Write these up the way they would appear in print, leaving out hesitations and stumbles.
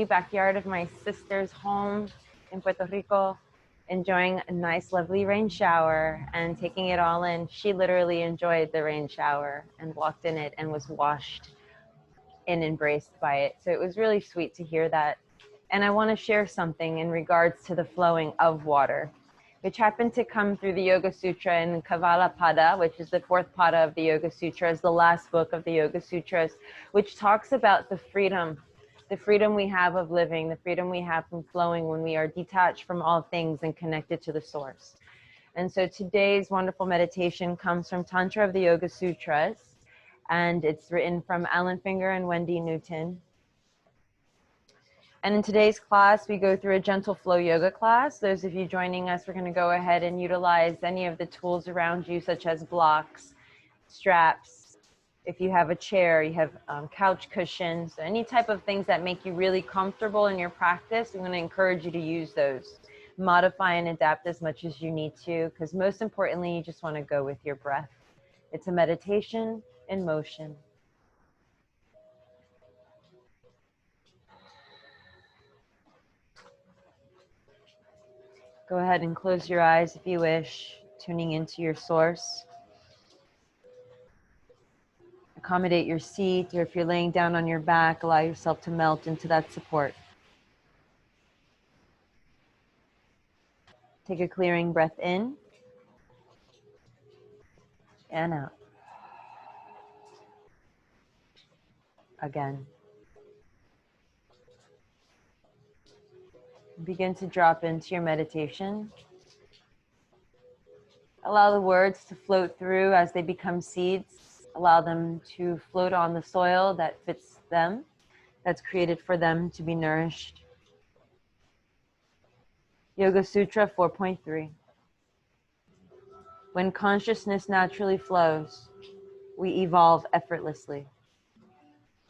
Backyard of my sister's home in Puerto Rico, enjoying a nice, lovely rain shower and taking it all in. She literally enjoyed the rain shower and walked in it and was washed and embraced by it. So it was really sweet to hear that. And I want to share something in regards to the flowing of water, which happened to come through the Yoga Sutra in Kavala Pada, which is the fourth pada of the Yoga Sutras, the last book of the Yoga Sutras, which talks about the freedom we have of living, the freedom we have from flowing when we are detached from all things and connected to the source. And so today's wonderful meditation comes from Tantra of the Yoga Sutras, and it's written from Alan Finger and Wendy Newton. And in today's class, we go through a gentle flow yoga class. Those of you joining us, we're going to go ahead and utilize any of the tools around you, such as blocks, straps. If you have a chair, you have couch cushions, any type of things that make you really comfortable in your practice. I'm going to encourage you to use those. Modify and adapt as much as you need to, because most importantly, you just want to go with your breath. It's a meditation in motion. Go ahead and close your eyes if you wish, tuning into your source. Accommodate your seat, or if you're laying down on your back, allow yourself to melt into that support. Take a clearing breath in and out. Again. Begin to drop into your meditation. Allow the words to float through as they become seeds. Allow them to float on the soil that fits them, that's created for them to be nourished. Yoga Sutra 4.3. When consciousness naturally flows, we evolve effortlessly.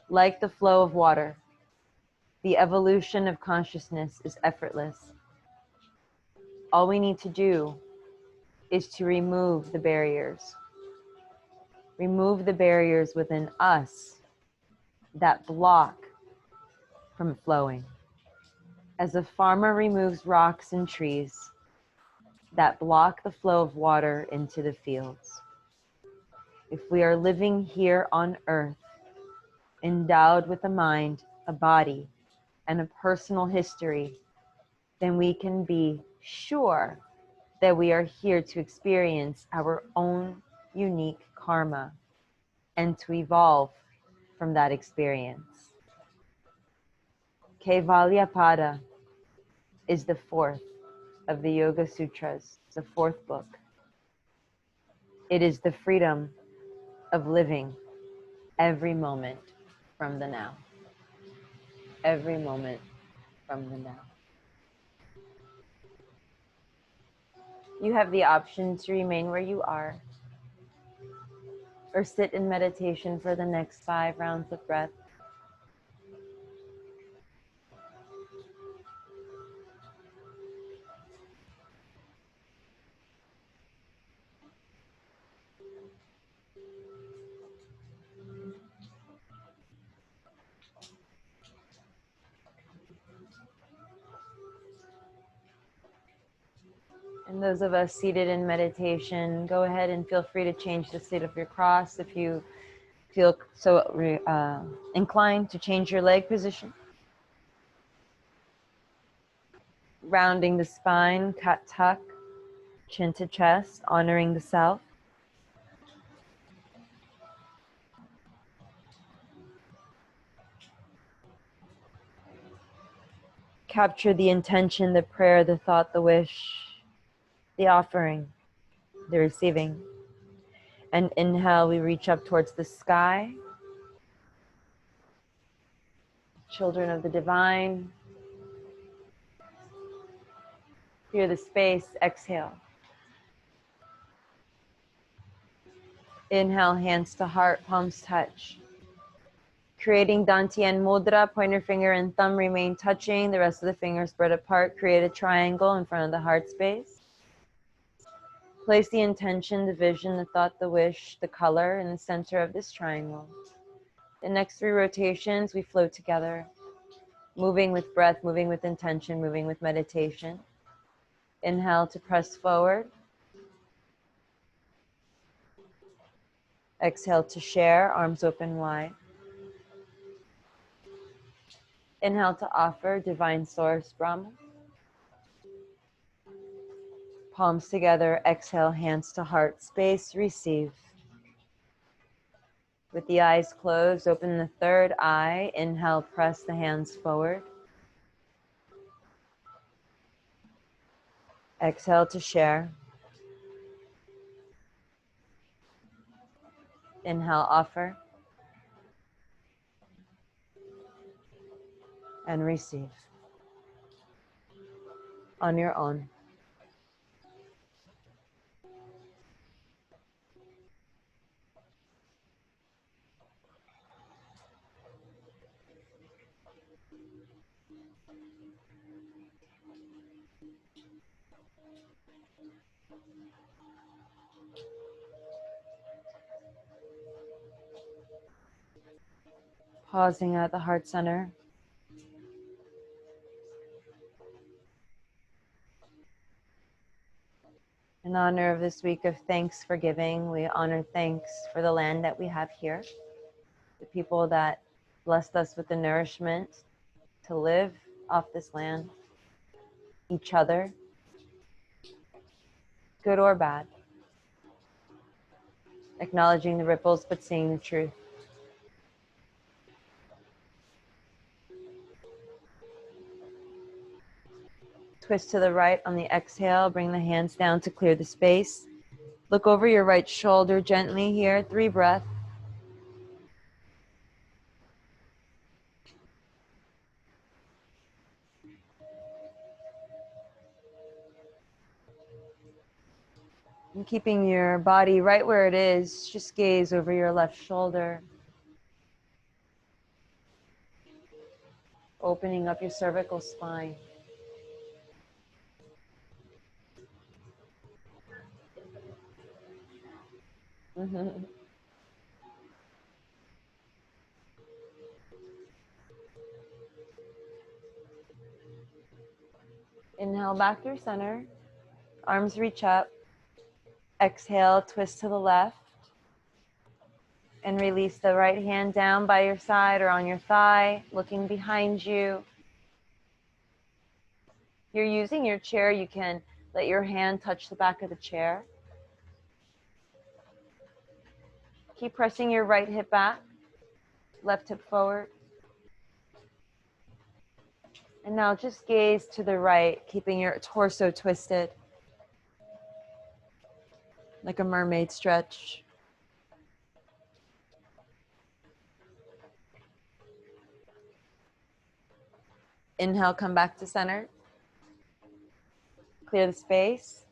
Like the flow of water, the evolution of consciousness is effortless. All we need to do is to remove the barriers. Remove the barriers within us that block from flowing. As a farmer removes rocks and trees that block the flow of water into the fields. If we are living here on earth, endowed with a mind, a body, and a personal history, then we can be sure that we are here to experience our own unique karma and to evolve from that experience. Kaivalya is the fourth of the Yoga Sutras, the fourth book. It is the freedom of living every moment from the now. Every moment from the now. You have the option to remain where you are or sit in meditation for the next 5 rounds of breath. And those of us seated in meditation, go ahead and feel free to change the state of your cross if you feel so inclined to change your leg position. Rounding the spine, cat tuck, chin to chest, honoring the self. Capture the intention, the prayer, the thought, the wish, the offering, the receiving. And inhale, we reach up towards the sky. Children of the divine. Clear the space, exhale. Inhale, hands to heart, palms touch. Creating Dantian Mudra, pointer finger and thumb remain touching. The rest of the fingers spread apart. Create a triangle in front of the heart space. Place the intention, the vision, the thought, the wish, the color in the center of this triangle. The next 3 rotations, we flow together. moving with breath, moving with intention, moving with meditation. Inhale to press forward. Exhale to share, arms open wide. Inhale to offer, divine source, Brahma. Palms together, exhale, hands to heart space, receive. With the eyes closed, open the third eye. Inhale, press the hands forward. Exhale to share. Inhale, offer. And receive. On your own. Pausing at the heart center. In honor of this week of thanks for giving, we honor thanks for the land that we have here, the people that blessed us with the nourishment to live off this land, each other, good or bad, acknowledging the ripples but seeing the truth. Twist to the right on the exhale, bring the hands down to clear the space. Look over your right shoulder gently here, 3 breaths. And keeping your body right where it is, just gaze over your left shoulder. Opening up your cervical spine. Inhale back through center. Arms reach up. Exhale, twist to the left. And release the right hand down by your side or on your thigh, looking behind you. If you're using your chair, you can let your hand touch the back of the chair. Keep pressing your right hip back, left hip forward. And now just gaze to the right, keeping your torso twisted, like a mermaid stretch. Inhale, come back to center. Clear the space.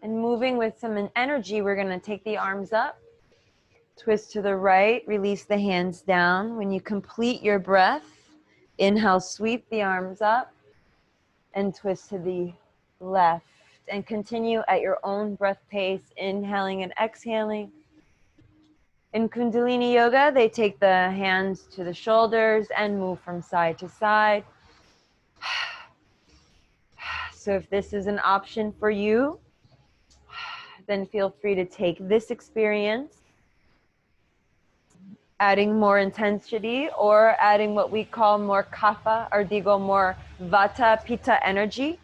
And moving with some energy, we're going to take the arms up. Twist to the right, release the hands down. When you complete your breath, inhale, sweep the arms up and twist to the left. And continue at your own breath pace, inhaling and exhaling. In Kundalini Yoga, they take the hands to the shoulders and move from side to side. So if this is an option for you, then feel free to take this experience, adding more intensity or adding what we call more kapha, or digo more vata, pitta energy,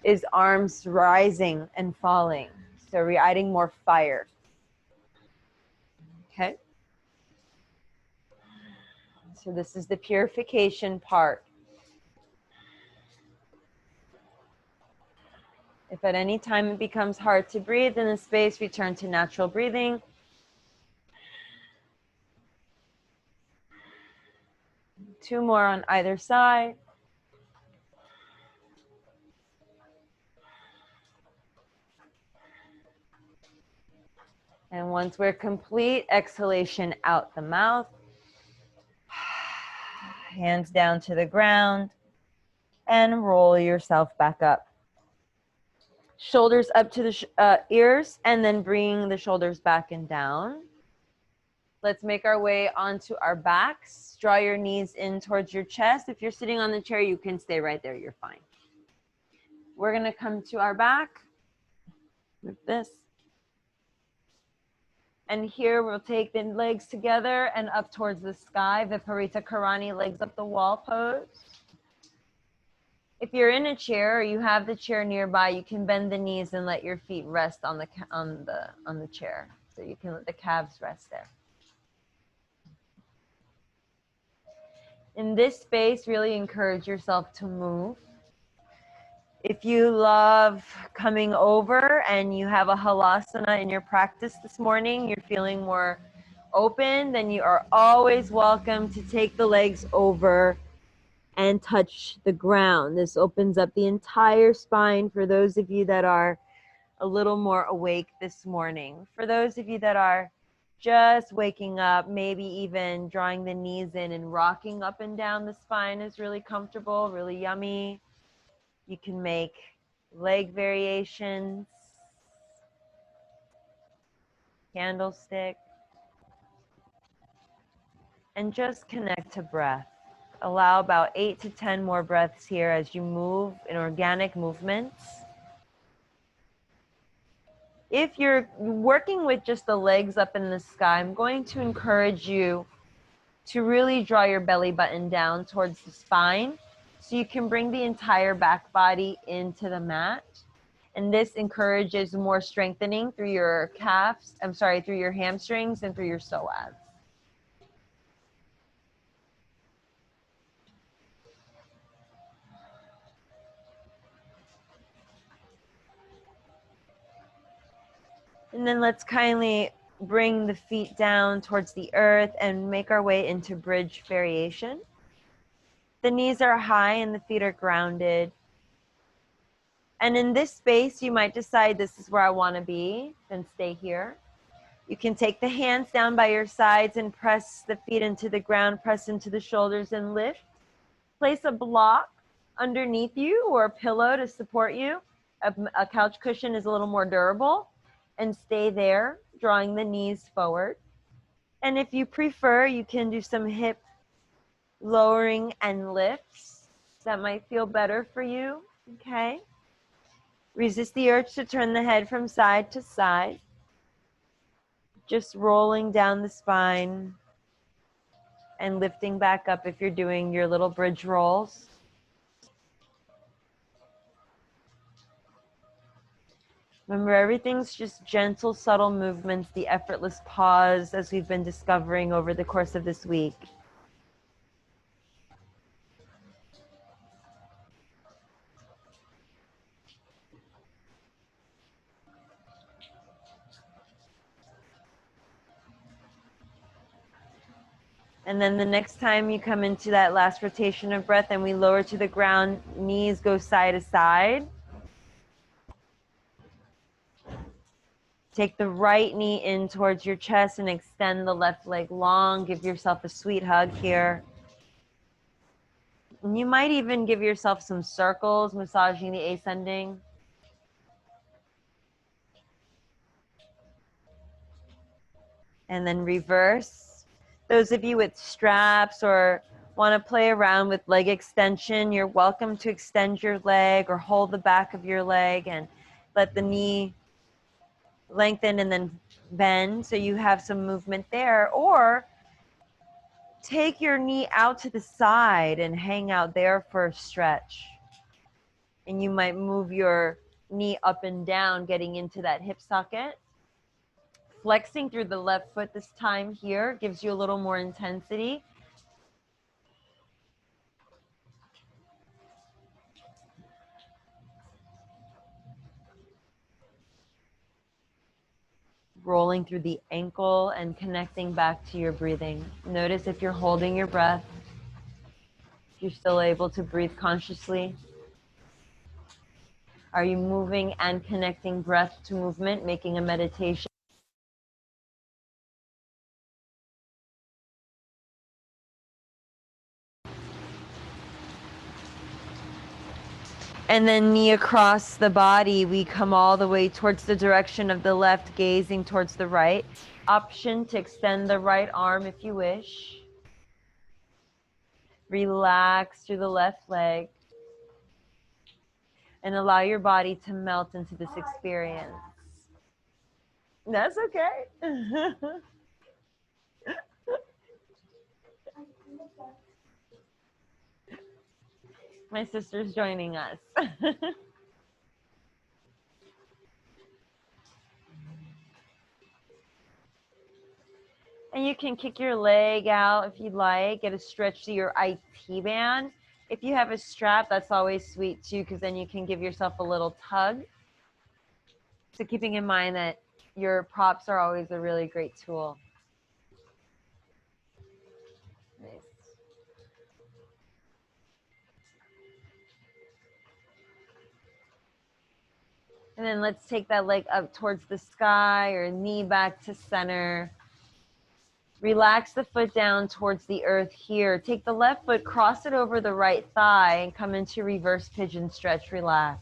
is arms rising and falling. So we're adding more fire. Okay? So this is the purification part. If at any time it becomes hard to breathe in the space, return to natural breathing. Two more on either side. And once we're complete, exhalation out the mouth. Hands down to the ground. And roll yourself back up. Shoulders up to the ears, and then bring the shoulders back and down. Let's make our way onto our backs. Draw your knees in towards your chest. If you're sitting on the chair, you can stay right there. You're fine. We're going to come to our back with this. And here we'll take the legs together and up towards the sky. Viparita Karani, legs up the wall pose. If you're in a chair or you have the chair nearby, you can bend the knees and let your feet rest on the chair. So you can let the calves rest there. In this space, really encourage yourself to move. If you love coming over and you have a halasana in your practice this morning, you're feeling more open, then you are always welcome to take the legs over and touch the ground. This opens up the entire spine for those of you that are a little more awake this morning. For those of you that are just waking up, maybe even drawing the knees in and rocking up and down the spine is really comfortable, really yummy. You can make leg variations, candlestick, and just connect to breath. Allow about 8 to 10 more breaths here as you move in organic movements. If you're working with just the legs up in the sky, I'm going to encourage you to really draw your belly button down towards the spine so you can bring the entire back body into the mat. And this encourages more strengthening through your through your hamstrings and through your psoas. And then let's kindly bring the feet down towards the earth and make our way into bridge variation. The knees are high and the feet are grounded. And in this space, you might decide this is where I want to be, then stay here. You can take the hands down by your sides and press the feet into the ground, press into the shoulders and lift. Place a block underneath you or a pillow to support you. A couch cushion is a little more durable. And stay there, drawing the knees forward. And if you prefer, you can do some hip lowering and lifts. That might feel better for you, okay? Resist the urge to turn the head from side to side. Just rolling down the spine and lifting back up if you're doing your little bridge rolls. Remember, everything's just gentle, subtle movements, the effortless pause as we've been discovering over the course of this week. And then the next time you come into that last rotation of breath and we lower to the ground, knees go side to side. Take the right knee in towards your chest and extend the left leg long. Give yourself a sweet hug here. And you might even give yourself some circles, massaging the ascending. And then reverse. Those of you with straps or want to play around with leg extension, you're welcome to extend your leg or hold the back of your leg and let the knee lengthen and then bend so you have some movement there. Or take your knee out to the side and hang out there for a stretch. And you might move your knee up and down, getting into that hip socket. Flexing through the left foot this time here gives you a little more intensity. Rolling through the ankle and connecting back to your breathing. Notice if you're holding your breath, you're still able to breathe consciously. Are you moving and connecting breath to movement, making a meditation? And then knee across the body, we come all the way towards the direction of the left, gazing towards the right. Option to extend the right arm if you wish. Relax through the left leg. And allow your body to melt into this experience. That's okay. My sister's joining us. And you can kick your leg out if you'd like. Get a stretch to your IT band. If you have a strap, that's always sweet too, because then you can give yourself a little tug. So keeping in mind that your props are always a really great tool. Nice. And then let's take that leg up towards the sky or knee back to center. Relax the foot down towards the earth here. Take the left foot, cross it over the right thigh, and come into reverse pigeon stretch. Relax.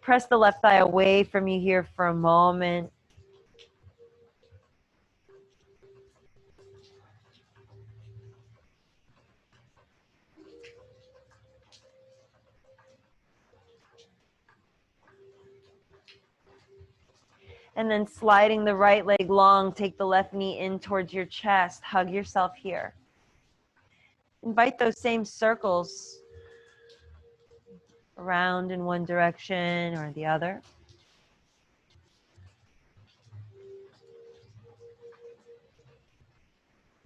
Press the left thigh away from you here for a moment. And then sliding the right leg long, take the left knee in towards your chest. Hug yourself here. Invite those same circles around in one direction or the other.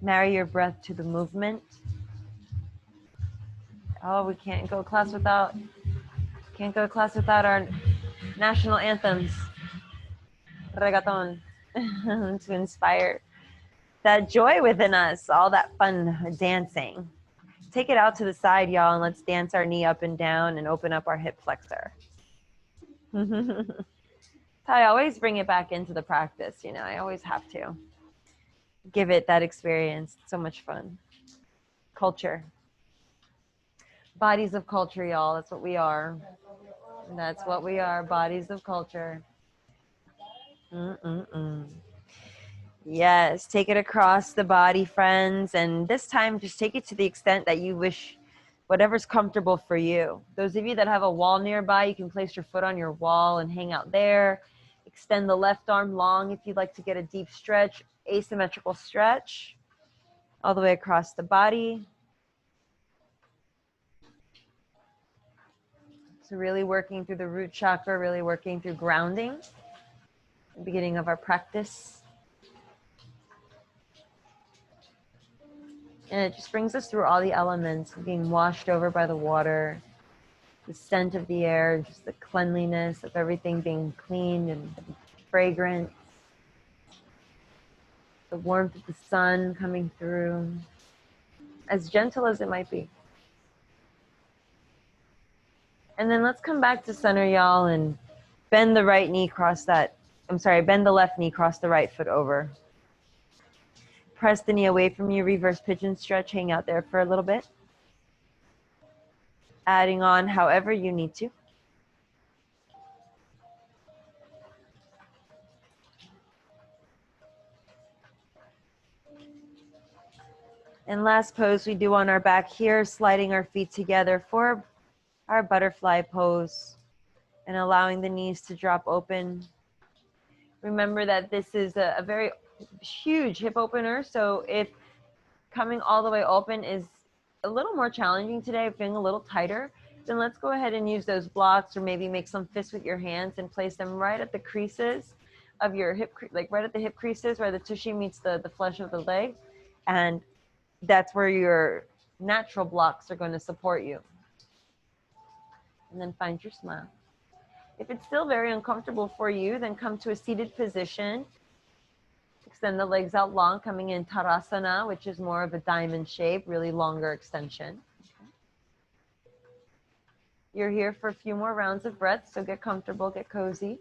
Marry your breath to the movement. Oh, we can't go to class without our national anthems. Reggaeton. To inspire that joy within us, all that fun dancing. Take it out to the side, y'all, and let's dance our knee up and down and open up our hip flexor. I always bring it back into the practice, you know, I always have to give it that experience. It's so much fun. Culture. Bodies of culture, y'all. That's what we are. That's what we are, bodies of culture. Yes, take it across the body, friends. And this time, just take it to the extent that you wish, whatever's comfortable for you. Those of you that have a wall nearby, you can place your foot on your wall and hang out there. Extend the left arm long if you'd like to get a deep stretch, asymmetrical stretch, all the way across the body. So really working through the root chakra, really working through grounding, the beginning of our practice. And it just brings us through all the elements, being washed over by the water, the scent of the air, just the cleanliness of everything being clean and fragrant, the warmth of the sun coming through, as gentle as it might be. And then let's come back to center, y'all, and bend the right knee, bend the left knee, cross the right foot over. Press the knee away from you, reverse pigeon stretch, hang out there for a little bit. Adding on however you need to. And last pose we do on our back here, sliding our feet together for our butterfly pose and allowing the knees to drop open. Remember that this is a very huge hip opener, so if coming all the way open is a little more challenging today, feeling a little tighter, then let's go ahead and use those blocks or maybe make some fists with your hands and place them right at the creases of your hip, like right at the hip creases where the tushy meets the flesh of the leg. And that's where your natural blocks are going to support you. And then find your smile. If it's still very uncomfortable for you, then come to a seated position. Extend the legs out long, coming in Tadasana, which is more of a diamond shape, really longer extension. You're here for a few more rounds of breath, so get comfortable, get cozy.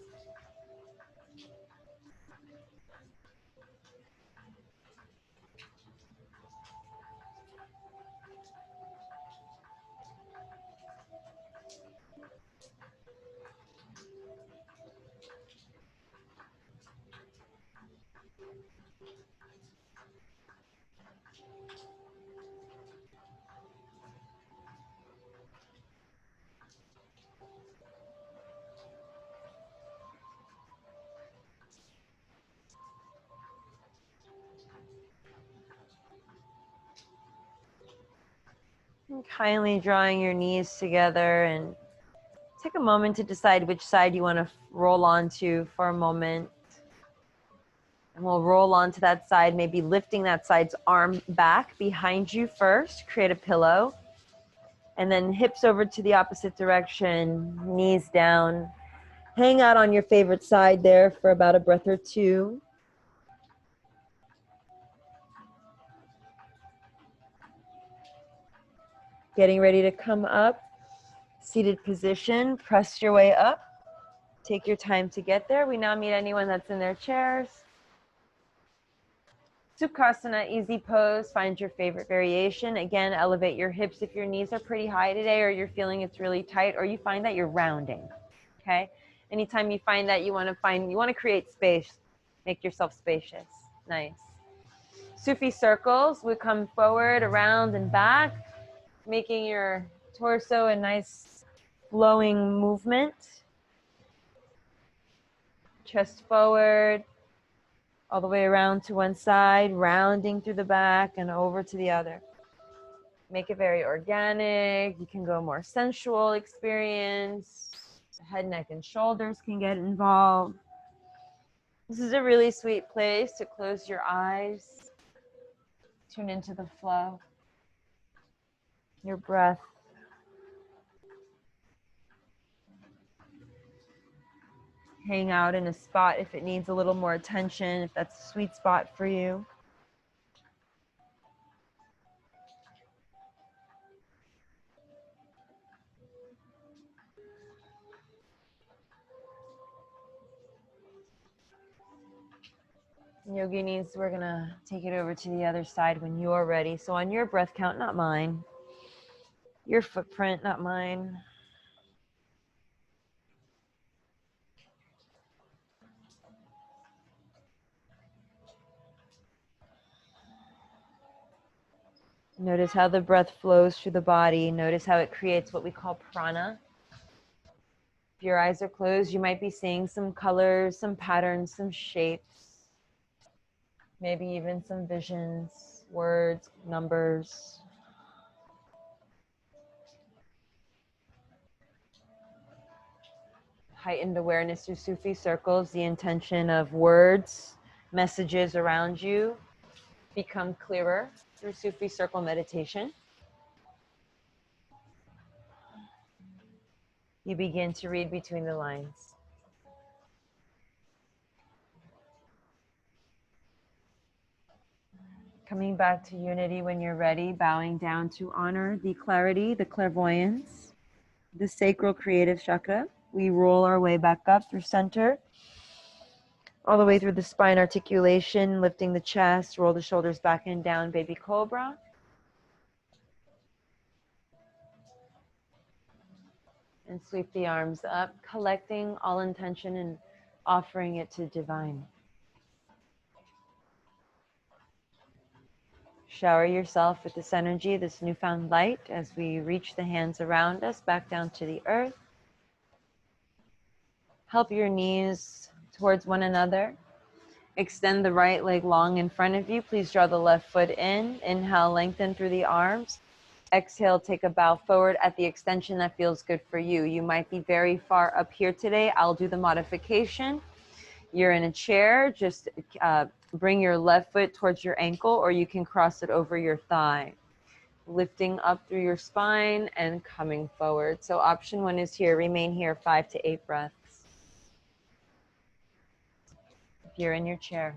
Kindly drawing your knees together, and take a moment to decide which side you want to roll onto for a moment. And we'll roll onto that side, maybe lifting that side's arm back behind you first. Create a pillow. And then hips over to the opposite direction, knees down. Hang out on your favorite side there for about a breath or two. Getting ready to come up. Seated position, press your way up. Take your time to get there. We now meet anyone that's in their chairs. Sukhasana, easy pose. Find your favorite variation. Again, elevate your hips if your knees are pretty high today, or you're feeling it's really tight, or you find that you're rounding. Okay? Anytime you find that, you want to create space. Make yourself spacious. Nice. Sufi circles. We come forward, around, and back, making your torso a nice flowing movement. Chest forward, all the way around to one side, rounding through the back and over to the other. Make it very organic. You can go more sensual experience. The head, neck, and shoulders can get involved. This is a really sweet place to close your eyes. Tune into the flow, your breath. Hang out in a spot if it needs a little more attention, if that's a sweet spot for you. Yoginis, we're gonna take it over to the other side when you're ready. So on your breath count, not mine. Your footprint, not mine. Notice how the breath flows through the body. Notice how it creates what we call prana. If your eyes are closed, you might be seeing some colors, some patterns, some shapes, maybe even some visions, words, numbers. Heightened awareness through Sufi circles, the intention of words, messages around you become clearer through Sufi circle meditation. You begin to read between the lines. Coming back to unity when you're ready, bowing down to honor the clarity, the clairvoyance, the sacral creative chakra. We roll our way back up through center, all the way through the spine articulation, lifting the chest, roll the shoulders back and down, baby cobra. And sweep the arms up, collecting all intention and offering it to divine. Shower yourself with this energy, this newfound light, as we reach the hands around us back down to the earth. Help your knees towards one another. Extend the right leg long in front of you. Please draw the left foot in. Inhale, lengthen through the arms. Exhale, take a bow forward at the extension that feels good for you. You might be very far up here today. I'll do the modification. You're in a chair, just bring your left foot towards your ankle, or you can cross it over your thigh. Lifting up through your spine and coming forward. So option one is here. Remain here 5 to 8 breaths. If you're in your chair,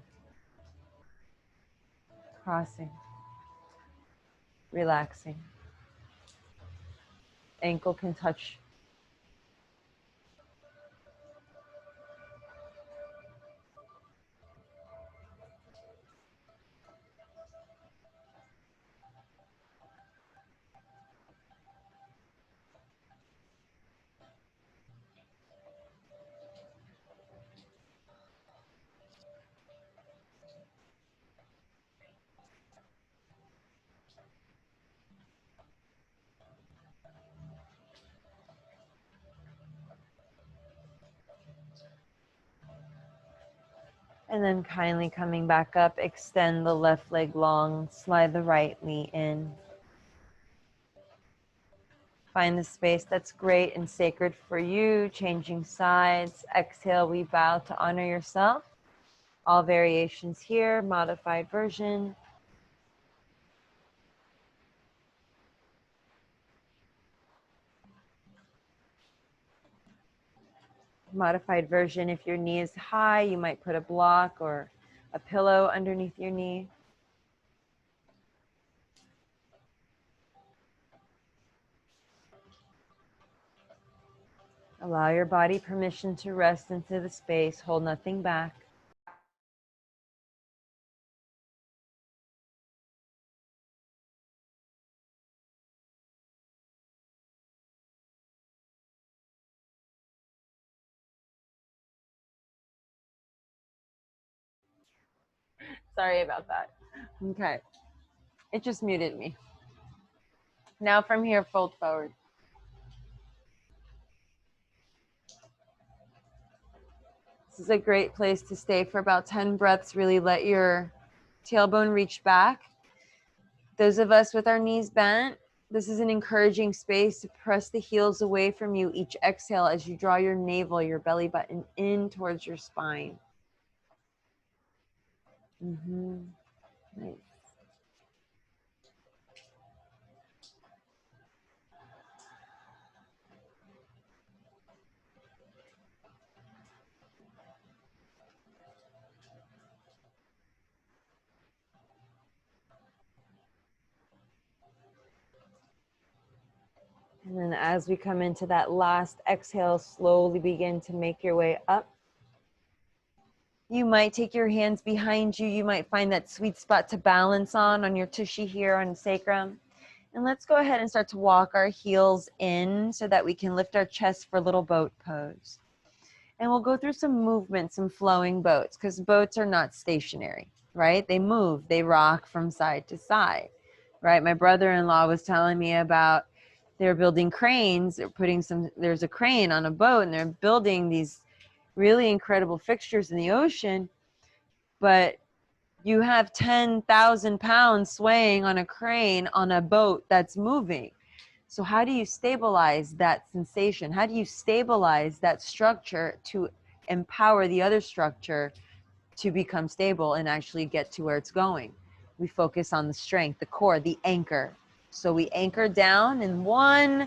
crossing, relaxing. Ankle can touch. And then kindly coming back up, extend the left leg long, slide the right knee in. Find the space that's great and sacred for you. Changing sides. Exhale, we bow to honor yourself. All variations here, modified version. Modified version, if your knee is high, you might put a block or a pillow underneath your knee. Allow your body permission to rest into the space. Hold nothing back. Sorry about that. Okay. It just muted me. Now from here, fold forward. This is a great place to stay for about 10 breaths. Really let your tailbone reach back. Those of us with our knees bent, this is an encouraging space to press the heels away from you each exhale as you draw your navel, your belly button in towards your spine. Nice. And then as we come into that last exhale, slowly begin to make your way up. You might take your hands behind you. You might find that sweet spot to balance on your tushy here on sacrum. And let's go ahead and start to walk our heels in so that we can lift our chest for a little boat pose. And we'll go through some movement, some flowing boats, because boats are not stationary, right? They move, they rock from side to side, right? My brother-in-law was telling me about they're building cranes. There's a crane on a boat and they're building these really incredible fixtures in the ocean, but you have 10,000 pounds swaying on a crane on a boat that's moving. So how do you stabilize that sensation? How do you stabilize that structure to empower the other structure to become stable and actually get to where it's going? We focus on the strength, the core, the anchor. So we anchor down in one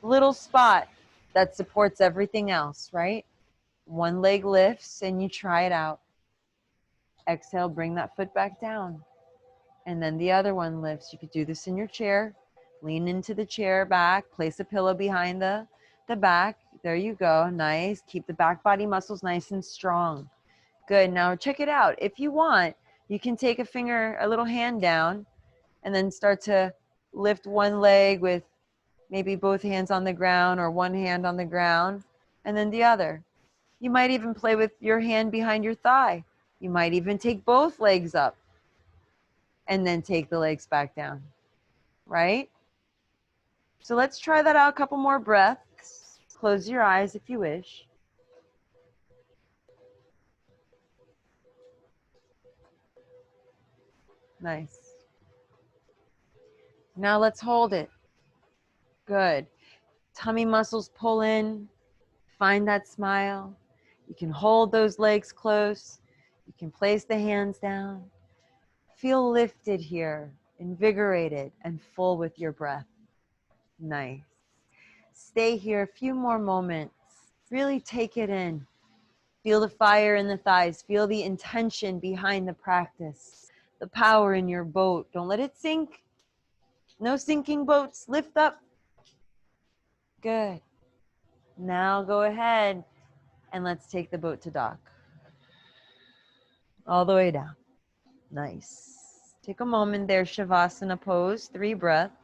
little spot that supports everything else, right? One leg lifts and you try it out. Exhale, bring that foot back down. And then the other one lifts. You could do this in your chair. Lean into the chair back. Place a pillow behind the back. There you go. Nice. Keep the back body muscles nice and strong. Good. Now check it out. If you want, you can take a little hand down and then start to lift one leg with maybe both hands on the ground or one hand on the ground and then the other. You might even play with your hand behind your thigh. You might even take both legs up and then take the legs back down, right? So let's try that out a couple more breaths. Close your eyes if you wish. Nice. Now let's hold it. Good. Tummy muscles pull in. Find that smile. You can hold those legs close. You can place the hands down. Feel lifted here, invigorated and full with your breath. Nice. Stay here a few more moments. Really take it in. Feel the fire in the thighs. Feel the intention behind the practice. The power in your boat. Don't let it sink. No sinking boats. Lift up. Good. Now go ahead and let's take the boat to dock. All the way down. Nice. Take a moment there, Shavasana pose. 3 breaths.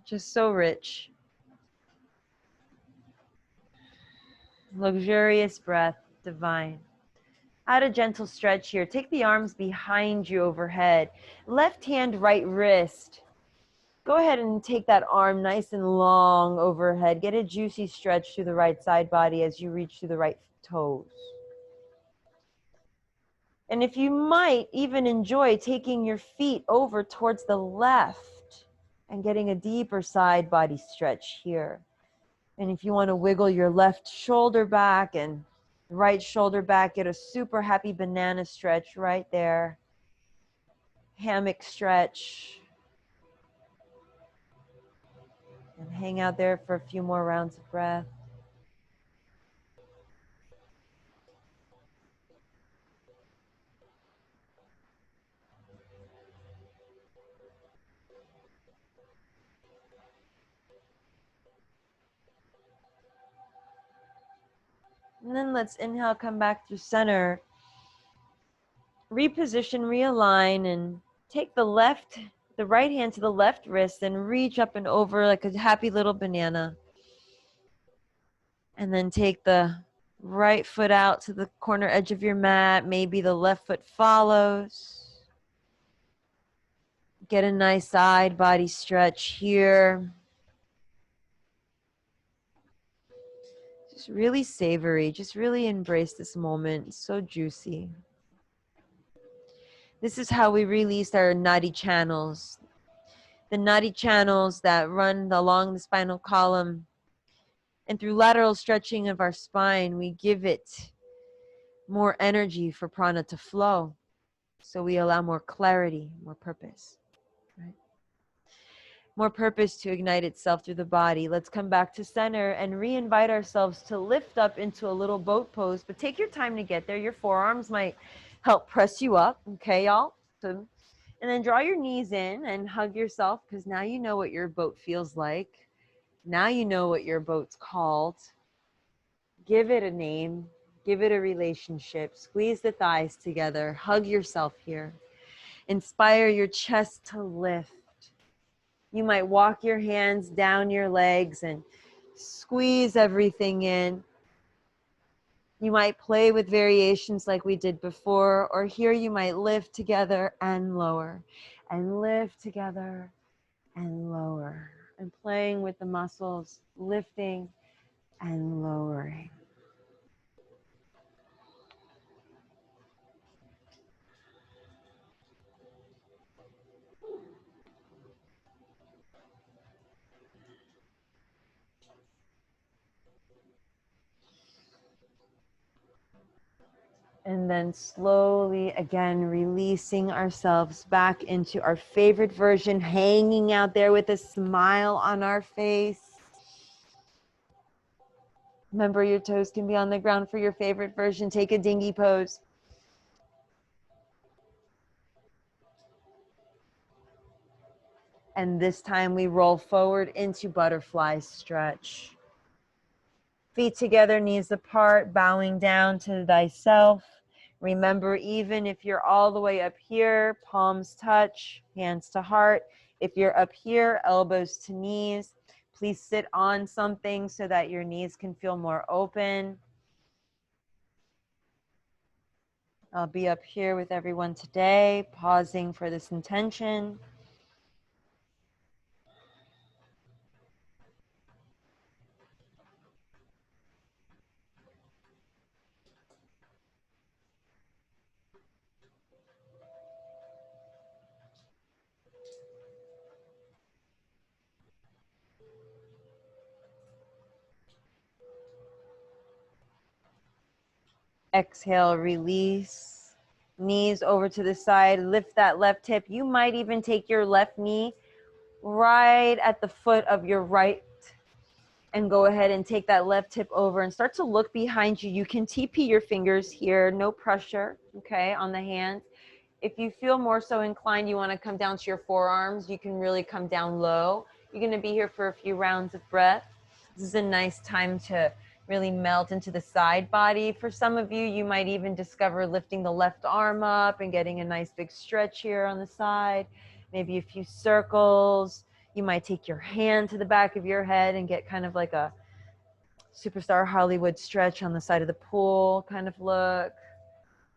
Just so rich. Luxurious breath, divine. Add a gentle stretch here. Take the arms behind you overhead. Left hand, right wrist. Go ahead and take that arm nice and long overhead. Get a juicy stretch through the right side body as you reach through the right toes. And if you might even enjoy taking your feet over towards the left and getting a deeper side body stretch here. And if you want to wiggle your left shoulder back and right shoulder back, get a super happy banana stretch right there. Hammock stretch. And hang out there for a few more rounds of breath. And then let's inhale, come back through center. Reposition, realign, and take the right hand to the left wrist and reach up and over like a happy little banana. And then take the right foot out to the corner edge of your mat. Maybe the left foot follows. Get a nice side body stretch here. Just really savory. Just really embrace this moment. It's so juicy. This is how we release our nadi channels. The nadi channels that run along the spinal column. And through lateral stretching of our spine, we give it more energy for prana to flow. So we allow more clarity, more purpose. Right? More purpose to ignite itself through the body. Let's come back to center and re-invite ourselves to lift up into a little boat pose. But take your time to get there. Your forearms might help press you up. Okay, y'all? So, and then draw your knees in and hug yourself, because now you know what your boat feels like. Now you know what your boat's called. Give it a name. Give it a relationship. Squeeze the thighs together. Hug yourself here. Inspire your chest to lift. You might walk your hands down your legs and squeeze everything in. You might play with variations like we did before, or here you might lift together and lower, and lift together and lower, and playing with the muscles, lifting and lowering. And then slowly again releasing ourselves back into our favorite version, hanging out there with a smile on our face. Remember, your toes can be on the ground for your favorite version. Take a dingy pose. And this time we roll forward into butterfly stretch. Feet together, knees apart, bowing down to thyself. Remember, even if you're all the way up here, palms touch, hands to heart. If you're up here, elbows to knees. Please sit on something so that your knees can feel more open. I'll be up here with everyone today, pausing for this intention. Exhale, release. Knees over to the side, lift that left hip. You might even take your left knee right at the foot of your right and go ahead and take that left hip over and start to look behind you. You can TP your fingers here, no pressure, okay, on the hands. If you feel more so inclined, you want to come down to your forearms, you can really come down low. You're going to be here for a few rounds of breath. This is a nice time to really melt into the side body. For some of you, you might even discover lifting the left arm up and getting a nice big stretch here on the side. Maybe a few circles. You might take your hand to the back of your head and get kind of like a superstar Hollywood stretch on the side of the pool kind of look.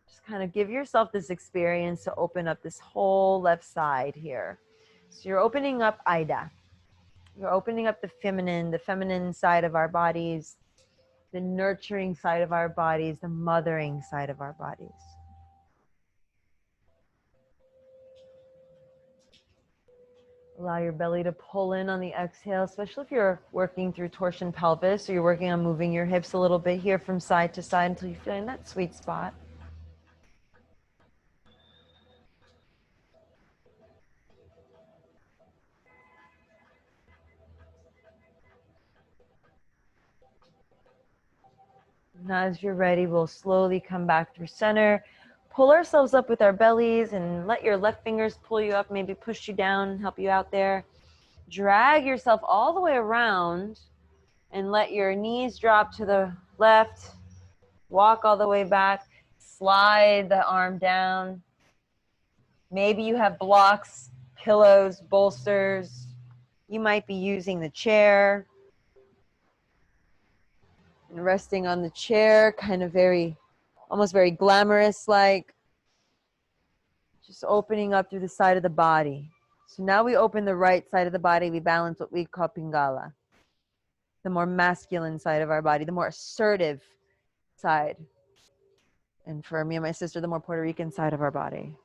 Just kind of give yourself this experience to open up this whole left side here. So you're opening up Ida. You're opening up the feminine side of our bodies, the nurturing side of our bodies, the mothering side of our bodies. Allow your belly to pull in on the exhale, especially if you're working through torsion pelvis, or you're working on moving your hips a little bit here from side to side until you find that sweet spot. Now, as you're ready, we'll slowly come back through center. Pull ourselves up with our bellies and let your left fingers pull you up, maybe push you down, help you out there. Drag yourself all the way around and let your knees drop to the left. Walk all the way back. Slide the arm down. Maybe you have blocks, pillows, bolsters. You might be using the chair. And resting on the chair, kind of almost very glamorous like. Just opening up through the side of the body. So now we open the right side of the body. We balance what we call Pingala, the more masculine side of our body, the more assertive side. And for me and my sister, the more Puerto Rican side of our body.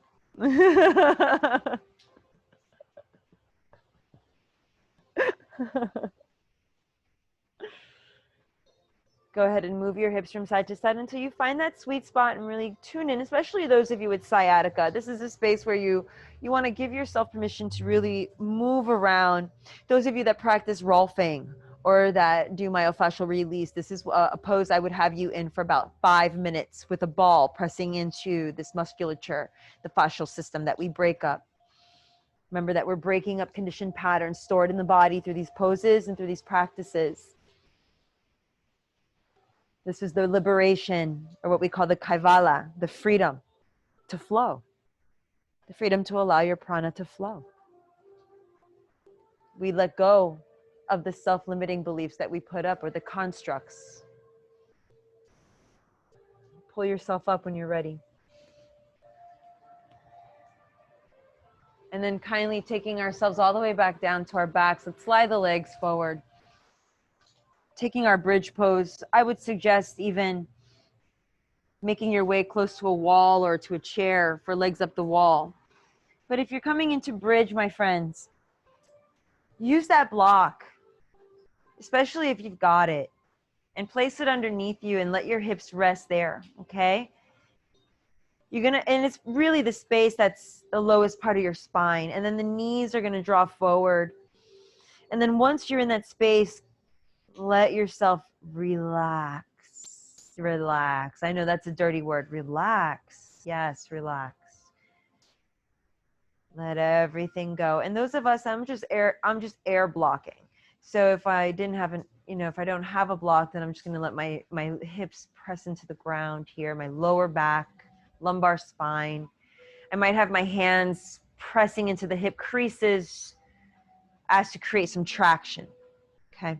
Go ahead and move your hips from side to side until you find that sweet spot and really tune in, especially those of you with sciatica. This is a space where you want to give yourself permission to really move around. Those of you that practice Rolfing or that do myofascial release, this is a pose I would have you in for about 5 minutes with a ball pressing into this musculature, the fascial system that we break up. Remember that we're breaking up conditioned patterns stored in the body through these poses and through these practices. This is the liberation, or what we call the kaivala, the freedom to flow, the freedom to allow your prana to flow. We let go of the self-limiting beliefs that we put up, or the constructs. Pull yourself up when you're ready. And then kindly taking ourselves all the way back down to our backs. Let's slide the legs forward. Taking our bridge pose, I would suggest even making your way close to a wall or to a chair for legs up the wall. But if you're coming into bridge, my friends, use that block, especially if you've got it, and place it underneath you and let your hips rest there, okay? And it's really the space that's the lowest part of your spine. And then the knees are gonna draw forward. And then once you're in that space, let yourself relax. Relax. I know that's a dirty word. Relax. Yes, relax. Let everything go. And those of us, I'm just air blocking. So if I didn't have if I don't have a block, then I'm just gonna let my hips press into the ground here, my lower back, lumbar spine. I might have my hands pressing into the hip creases as to create some traction. Okay.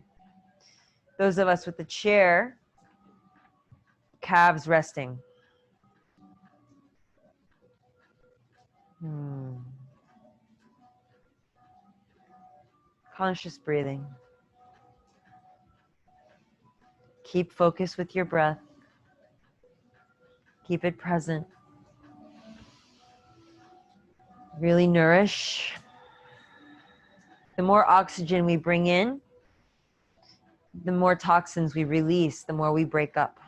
Those of us with the chair, calves resting. Conscious breathing. Keep focus with your breath. Keep it present. Really nourish. The more oxygen we bring in, the more toxins we release, the more we break up.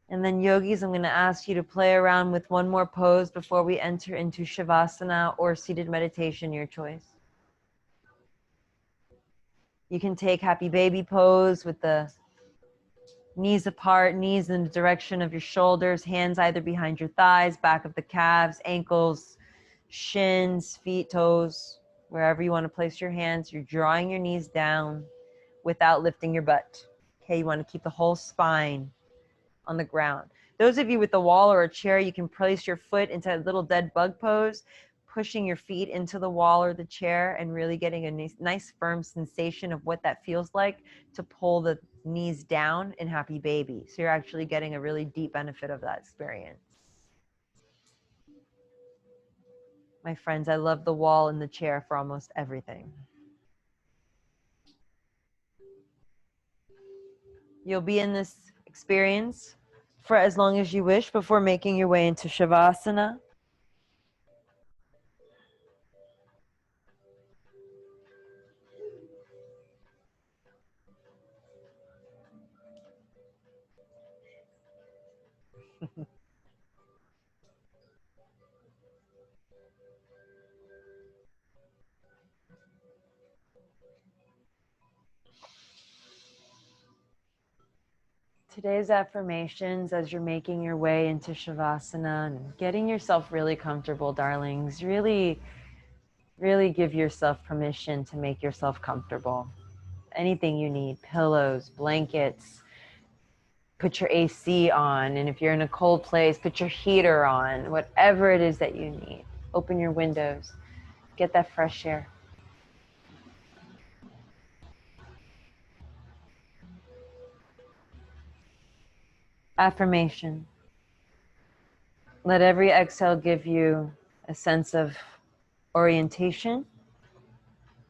And then yogis, I'm going to ask you to play around with one more pose before we enter into Shavasana or seated meditation, your choice. You can take happy baby pose with the knees apart, knees in the direction of your shoulders, hands either behind your thighs, back of the calves, ankles, shins, feet, toes, wherever you want to place your hands. You're drawing your knees down without lifting your butt. Okay, you want to keep the whole spine on the ground. Those of you with a wall or a chair, you can place your foot into a little dead bug pose. pushing your feet into the wall or the chair and really getting a nice firm sensation of what that feels like to pull the knees down in happy baby. So you're actually getting a really deep benefit of that experience. My friends, I love the wall and the chair for almost everything. You'll be in this experience for as long as you wish before making your way into Shavasana. Today's affirmations as you're making your way into Shavasana and getting yourself really comfortable, darlings. Really give yourself permission to make yourself comfortable. Anything you need, pillows, blankets, put your AC on. And if you're in a cold place, put your heater on. Whatever it is that you need. Open your windows. Get that fresh air. Affirmation. Let every exhale give you a sense of orientation.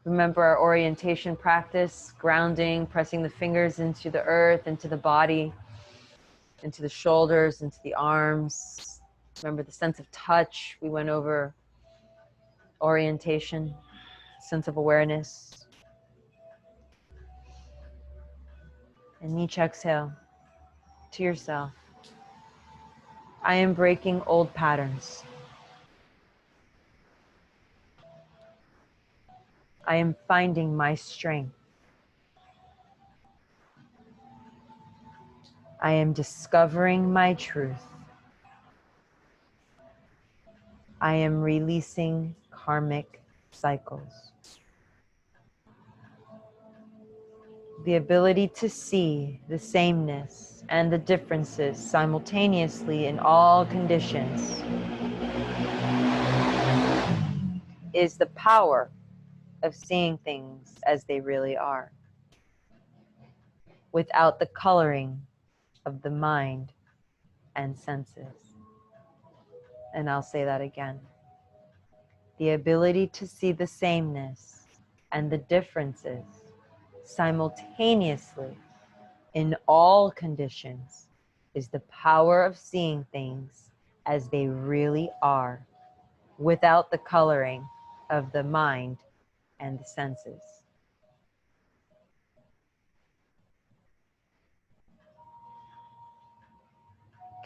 Remember our orientation practice, grounding, pressing the fingers into the earth, into the body, into the shoulders, into the arms. Remember the sense of touch. We went over orientation, sense of awareness. And each exhale to yourself. I am breaking old patterns. I am finding my strength. I am discovering my truth. I am releasing karmic cycles. The ability to see the sameness and the differences simultaneously in all conditions is the power of seeing things as they really are, without the coloring of the mind and senses. And I'll say that again. The ability to see the sameness and the differences simultaneously in all conditions is the power of seeing things as they really are, without the coloring of the mind and the senses.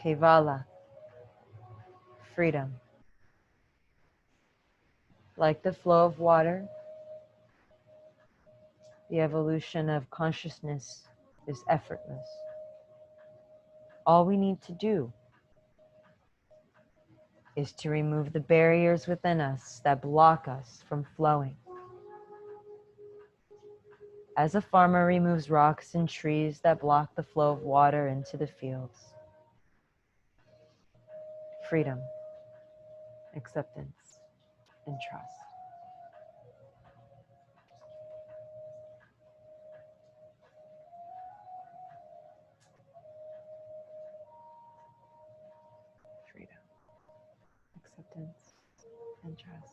Kevala, freedom. Like the flow of water, the evolution of consciousness is effortless. All we need to do is to remove the barriers within us that block us from flowing. As a farmer removes rocks and trees that block the flow of water into the fields. Freedom, acceptance, and trust. Freedom, acceptance, and trust.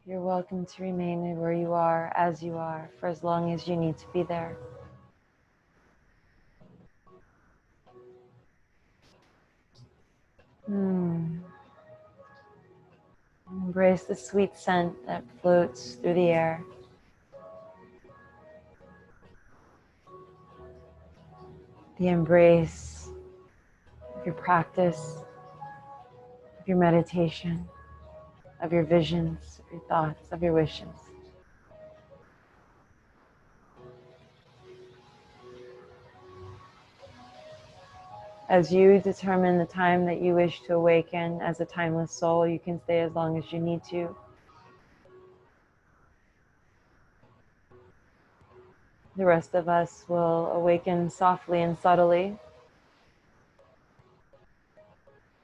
You're welcome to remain where you are, as you are, for as long as you need to be there. Embrace the sweet scent that floats through the air. The embrace of your practice, of your meditation, of your visions, of your thoughts, of your wishes. As you determine the time that you wish to awaken as a timeless soul, you can stay as long as you need to. The rest of us will awaken softly and subtly,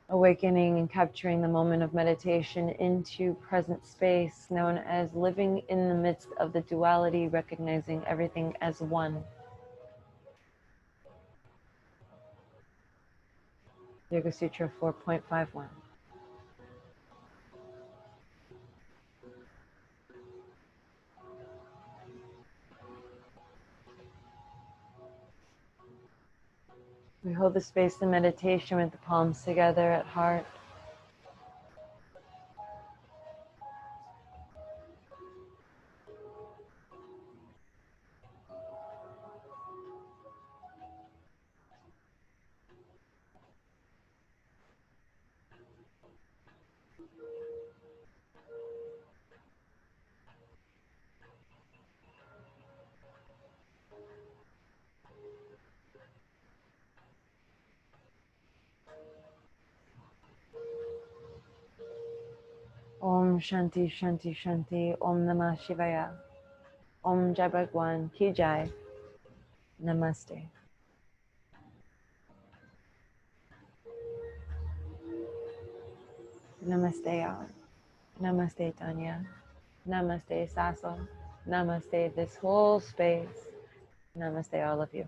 awakening and capturing the moment of meditation into present space, known as living in the midst of the duality, recognizing everything as one. Yoga Sutra 4.51. We hold the space in meditation with the palms together at heart. Om Shanti Shanti Shanti. Om Namah Shivaya. Om Jai Bhagwan Ki Jai. Namaste. Namaste, y'all. Namaste, Tanya. Namaste, Sasso. Namaste, this whole space. Namaste, all of you.